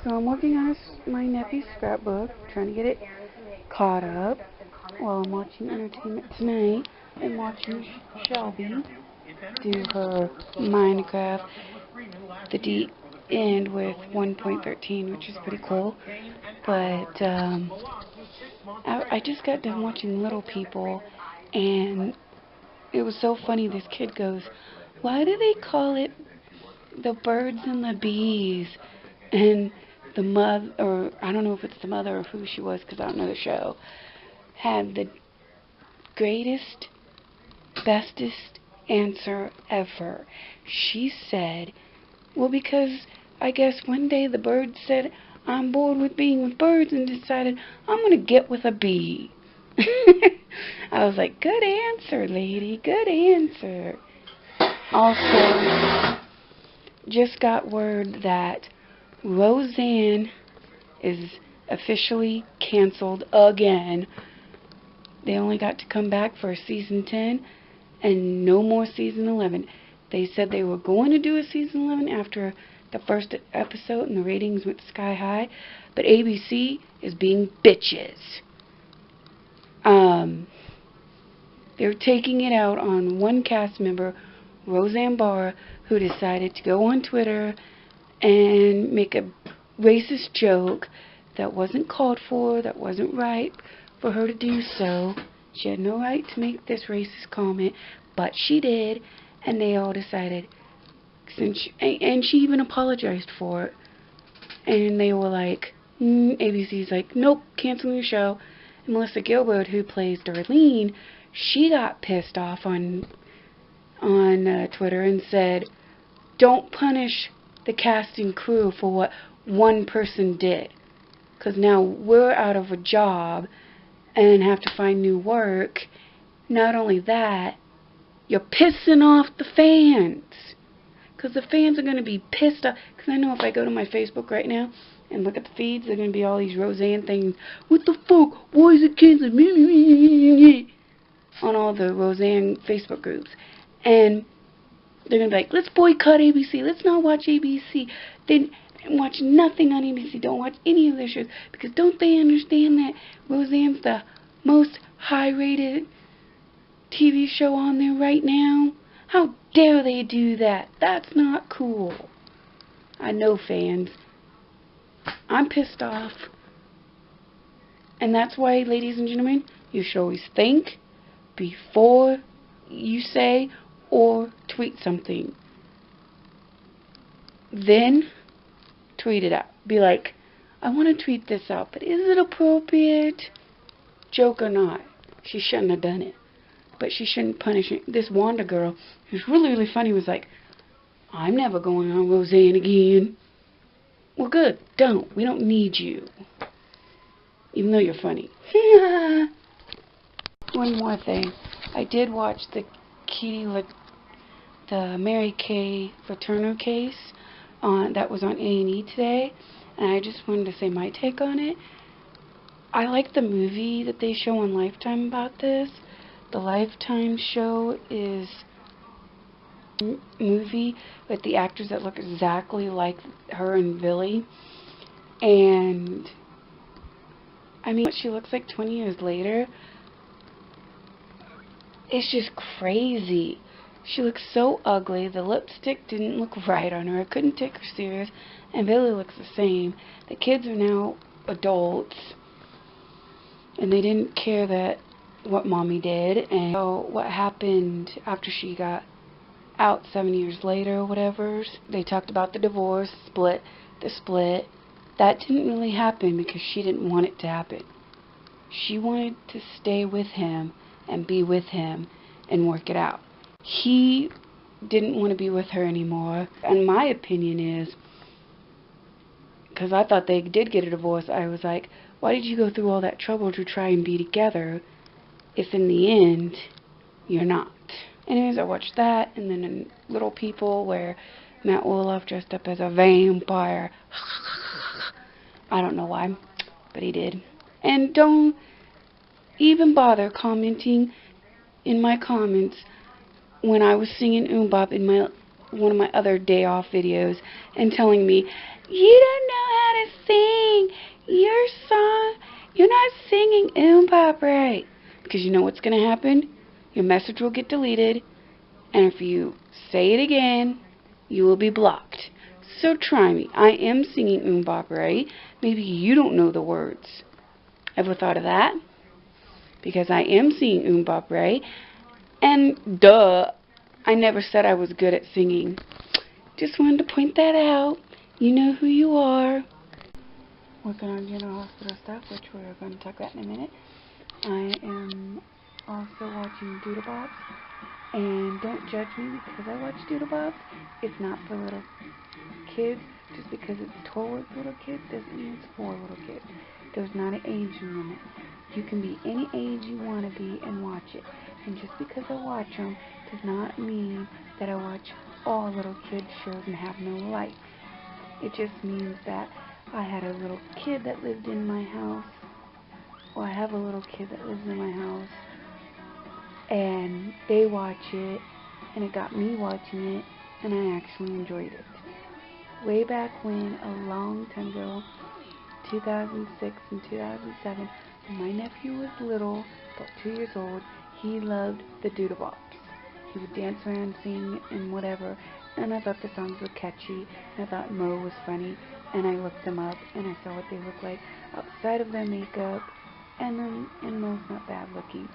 So I'm working on my nephew's scrapbook, trying to get it caught up while I'm watching Entertainment Tonight and watching Shelby do her Minecraft, the end with 1.13, which is pretty cool. But I just got done watching Little People, and it was so funny. This kid goes, "Why do they call it the birds and the bees?" And the mother, or I don't know if it's the mother or who she was because I don't know the show, had the greatest, bestest answer ever. She said, well, because I guess one day the bird said, I'm bored with being with birds, and decided I'm going to get with a bee. I was like, good answer, lady, good answer. Also, just got word that Roseanne is officially canceled again. They only got to come back for season 10 and no more season 11. They said they were going to do a season 11 after the first episode and the ratings went sky high, but ABC is being bitches. They're taking it out on one cast member, Roseanne Barr, who decided to go on Twitter and make a racist joke that wasn't called for, that wasn't right for her to do so. She had no right to make this racist comment, but she did, and they all decided, and she even apologized for it, and they were like, ABC's like, nope, cancel your show. And Melissa Gilbert, who plays Darlene, she got pissed off on Twitter and said, don't punish the cast and crew for what one person did, because now we're out of a job and have to find new work. Not only that, you're pissing off the fans, because the fans are going to be pissed off. Because I know if I go to my Facebook right now and look at the feeds, there are going to be all these Roseanne things. What the fuck? Why is it canceled? On all the Roseanne Facebook groups. And they're going to be like, let's boycott ABC. Let's not watch ABC. Then watch nothing on ABC. Don't watch any of their shows. Because don't they understand that Roseanne's the most high-rated TV show on there right now? How dare they do that? That's not cool. I know, fans. I'm pissed off. And that's why, ladies and gentlemen, you should always think before you say or tweet something. Then tweet it out. Be like, I want to tweet this out, but is it appropriate? Joke or not, she shouldn't have done it. But she shouldn't punish it. This Wanda girl, who's really, really funny, was like, I'm never going on Roseanne again. Well, good. Don't. We don't need you. Even though you're funny. One more thing. I did watch the Mary Kay Letourneau case that was on A&E today, and I just wanted to say my take on it. I like the movie that they show on Lifetime about this. The Lifetime show is a movie with the actors that look exactly like her and Billy, and I mean, what she looks like 20 years later, it's just crazy. She looks so ugly. The lipstick didn't look right on her. I couldn't take her serious. And Billy looks the same. The kids are now adults, and they didn't care that what mommy did. And so what happened after she got out 7 years later or whatever, they talked about the divorce, the split. That didn't really happen because she didn't want it to happen. She wanted to stay with him and be with him and work it out. He didn't want to be with her anymore. And my opinion is, because I thought they did get a divorce, I was like, why did you go through all that trouble to try and be together if in the end you're not? Anyways, I watched that, and then in Little People, where Matt Roloff dressed up as a vampire. I don't know why, but he did. And don't even bother commenting in my comments when I was singing Bop in my one of my other day off videos and telling me, you don't know how to sing. Your song, you're not singing Pop right. Because you know what's going to happen? Your message will get deleted, and if you say it again, you will be blocked. So try me. I am singing Pop right. Maybe you don't know the words. Ever thought of that? Because I am singing Pop right. And duh, I never said I was good at singing. Just wanted to point that out. You know who you are. Working on Doodle Hospital stuff, which we're going to talk about in a minute. I am also watching Doodle Bops. And don't judge me because I watch Doodle Bops. It's not for little kids. Just because it's towards little kids doesn't mean it's for little kids. There's not an age limit. You can be any age you want to be and watch it. And just because I watch them does not mean that I watch all little kids shows and have no life. It just means that I had a little kid that lived in my house. Well, I have a little kid that lives in my house. And they watch it. And it got me watching it. And I actually enjoyed it. Way back when, a long time ago, 2006 and 2007, when my nephew was little, about 2 years old, he loved the Doodle Bops. He would dance around, sing, and whatever, and I thought the songs were catchy, and I thought Mo was funny, and I looked them up, and I saw what they looked like outside of their makeup, and Mo's not bad looking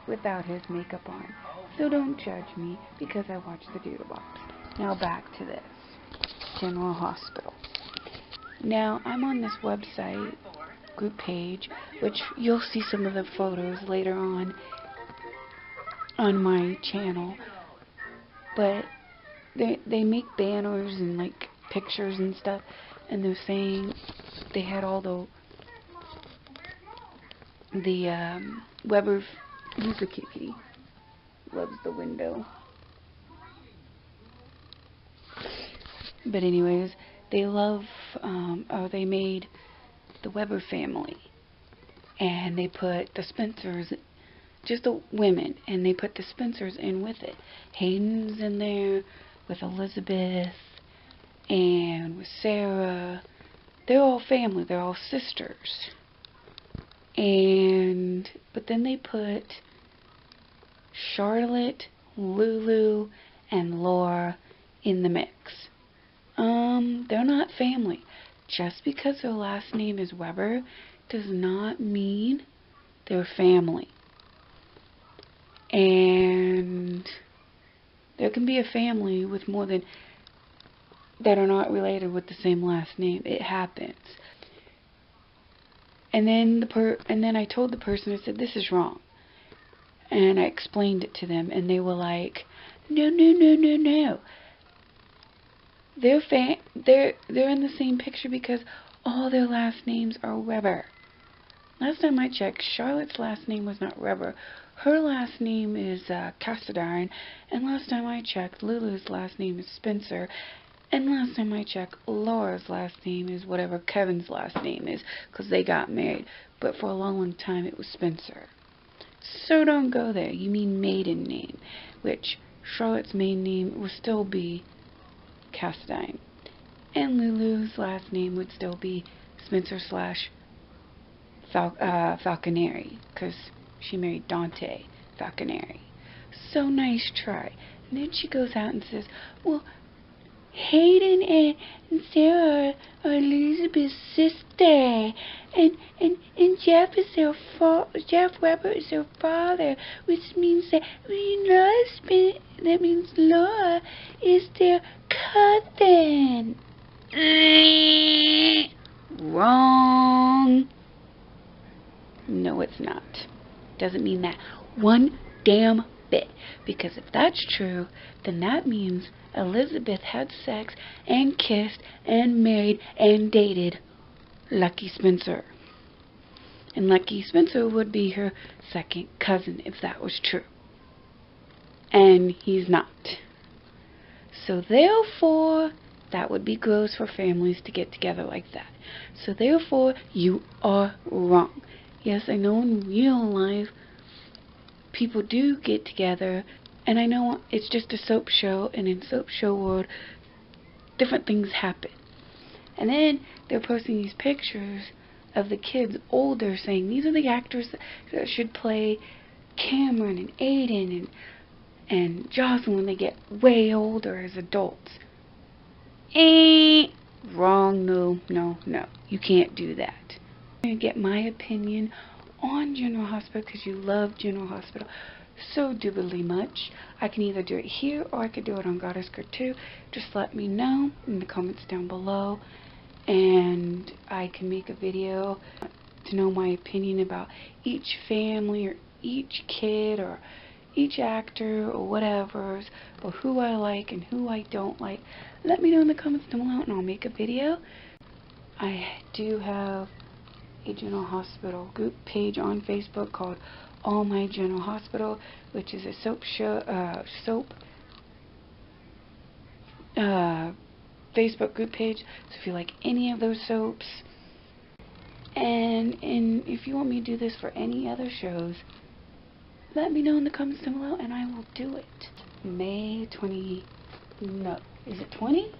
without his makeup on. So don't judge me, because I watch the Doodle Bops. Now back to this. General Hospital. Now, I'm on this website group page, which you'll see some of the photos later on my channel, but they make banners and like pictures and stuff, and they're saying they had all the Weber. He's a kitty, loves the window. But anyways, they love, they made the Weber family, and they put the Spencers, just the women, and they put the Spencers in with it. Hayden's in there with Elizabeth, and with Sarah. They're all family, they're all sisters. But then they put Charlotte, Lulu, and Laura in the mix. They're not family. Just because their last name is Weber does not mean they're family. And there can be a family with more than that are not related with the same last name. It happens. And then I told the person, I said, this is wrong. And I explained it to them, and they were like, no. They're in the same picture because all their last names are Weber. Last time I checked, Charlotte's last name was not Weber. Her last name is Cassadine, and last time I checked, Lulu's last name is Spencer, and last time I checked, Laura's last name is whatever Kevin's last name is, because they got married. But for a long time, it was Spencer. So don't go there. You mean maiden name, which Charlotte's maiden name will still be Cassadine, and Lulu's last name would still be Spencer / Falconeri, because she married Dante Falconeri. So nice try. And then she goes out and says, well, Hayden and Sarah are Elizabeth's sister, and Jeff is Jeff Weber is their father, which means that that means Laura is their cousin. Wrong. No, it's not. Doesn't mean that one damn bit. Because if that's true, then that means Elizabeth had sex and kissed and married and dated Lucky Spencer. And Lucky Spencer would be her second cousin if that was true. And he's not. So therefore, that would be gross for families to get together like that. So therefore, you are wrong. Yes, I know in real life, people do get together And I know it's just a soap show, and in soap show world, different things happen. And then they're posting these pictures of the kids older, saying these are the actors that should play Cameron and Aiden and Jocelyn when they get way older as adults. Wrong. No. You can't do that. I'm going to get my opinion on General Hospital because you love General Hospital so doobly much. I can either do it here or I could do it on Goddess Girl too. Just let me know in the comments down below, and I can make a video to know my opinion about each family or each kid or each actor or whatever, or who I like and who I don't like. Let me know in the comments down below and I'll make a video. I do have a General Hospital group page on Facebook called All My General Hospital, which is a soap Facebook group page. So if you like any of those soaps, and if you want me to do this for any other shows, let me know in the comments down below and I will do it. May 20, no, is it 20?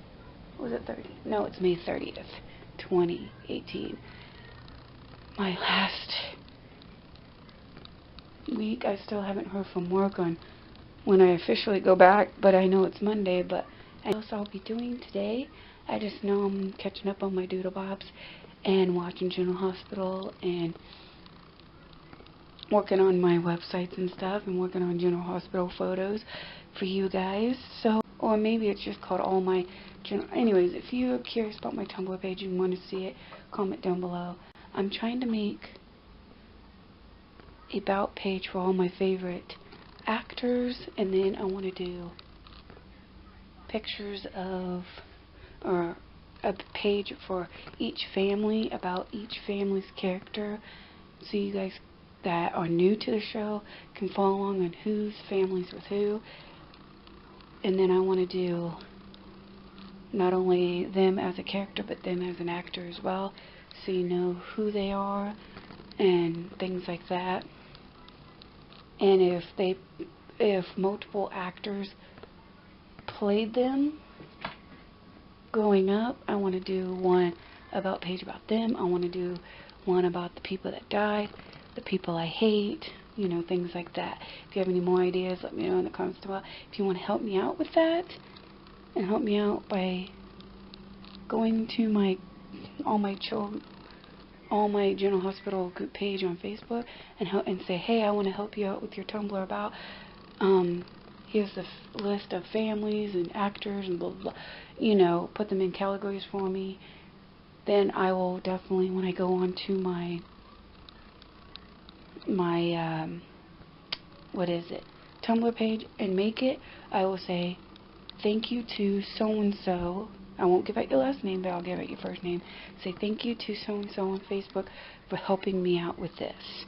Or was it 30? No, it's May 30th, 2018. My last week. I still haven't heard from work on when I officially go back, but I know it's Monday. But what else I'll be doing today, I just know I'm catching up on my Doodle Bobs and watching General Hospital and working on my websites and stuff, and working on General Hospital photos for you guys. So, or maybe it's just called All My General. Anyways, if you're curious about my Tumblr page and want to see it, comment down below. I'm trying to make a about page for all my favorite actors, and then I want to do pictures of, or a page for each family, about each family's character, so you guys that are new to the show can follow along on whose family's with who. And then I want to do not only them as a character, but them as an actor as well, so you know who they are and things like that. And if multiple actors played them growing up, I want to do one about page about them. I want to do one about the people that died, the people I hate, you know, things like that. If you have any more ideas, let me know in the comments below. If you want to help me out with that, and help me out by going to all my General Hospital group page on Facebook and say, hey, I want to help you out with your Tumblr about here's the list of families and actors and blah, blah, blah, you know, put them in categories for me, then I will definitely, when I go on to my Tumblr page and make it, I will say thank you to so-and-so. I won't give out your last name, but I'll give out your first name. Say thank you to so-and-so on Facebook for helping me out with this.